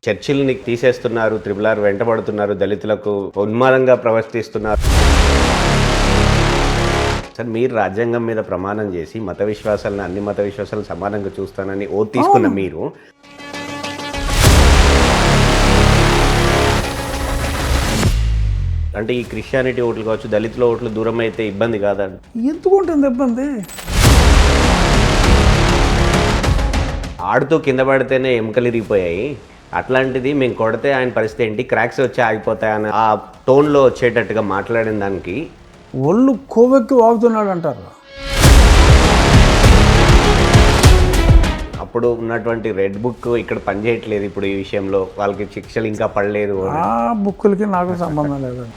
చర్చిల్ని తీసేస్తున్నారు, త్రిబుల్ వెంటబడుతున్నారు, దళితులకు ఉన్మాదంగా ప్రవర్తిస్తున్నారు. సార్, మీరు రాజ్యాంగం మీద ప్రమాణం చేసి మత విశ్వాసాలను, అన్ని మత విశ్వాసాలను సమానంగా చూస్తానని ఓ తీసుకున్న మీరు అంటే ఈ క్రిస్టియానిటీ ఓట్లు కావచ్చు, దళితుల ఓట్లు దూరం అయితే ఇబ్బంది కాదండి? ఎందుకు ఉంటుంది ఇబ్బంది? ఆడుతూ కింద పడితేనే ఎముకలు ఇరిగిపోయాయి, అట్లాంటిది మేము కొడితే ఆయన పరిస్థితి ఏంటి, క్రాక్స్ వచ్చి ఆగిపోతాయని ఆ టోన్లో వచ్చేటట్టుగా మాట్లాడిన దానికి ఒళ్ళు కోవెక్కి వాగుతున్నాడు అంటారు. అప్పుడు ఉన్నటువంటి రెడ్ బుక్ ఇక్కడ పనిచేయట్లేదు. ఇప్పుడు ఈ విషయంలో వాళ్ళకి శిక్షలు ఇంకా పడలేదు. ఆ బుక్కులకి నాకు సంబంధం లేదండి.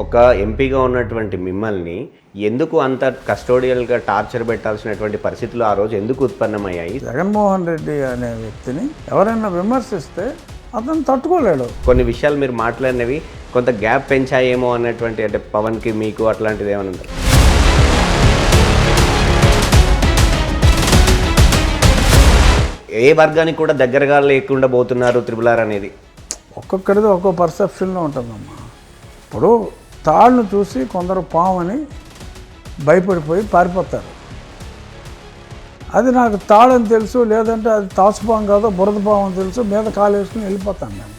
ఒక ఎంపీగా ఉన్నటువంటి మిమ్మల్ని ఎందుకు అంత కస్టోడియల్గా టార్చర్ పెట్టాల్సినటువంటి పరిస్థితులు ఆ రోజు ఎందుకు ఉత్పన్నమయ్యాయి? జగన్మోహన్ రెడ్డి అనే వ్యక్తిని ఎవరైనా విమర్శిస్తే అతను తట్టుకోలేడు. కొన్ని విషయాలు మీరు మాట్లాడినవి కొంత గ్యాప్ పెంచాయేమో అన్నటువంటి, అంటే పవన్కి మీకు అట్లాంటిది ఏమైనా ఉందా? ఏ వర్గానికి కూడా దగ్గరగా లేకుండా పోతున్నారు త్రిబుల్ అనేది? ఒక్కొక్కరిది ఒక్కో పర్సెప్షన్లో ఉంటుందమ్మా. ఇప్పుడు తాళ్ళను చూసి కొందరు పామని భయపడిపోయి పారిపోతారు. అది నాకు తాళని తెలుసు, లేదంటే అది తాసుపాము కాదో బురద పాము అని తెలుసు, మీద కాలు వేసుకుని వెళ్ళిపోతాను నేను.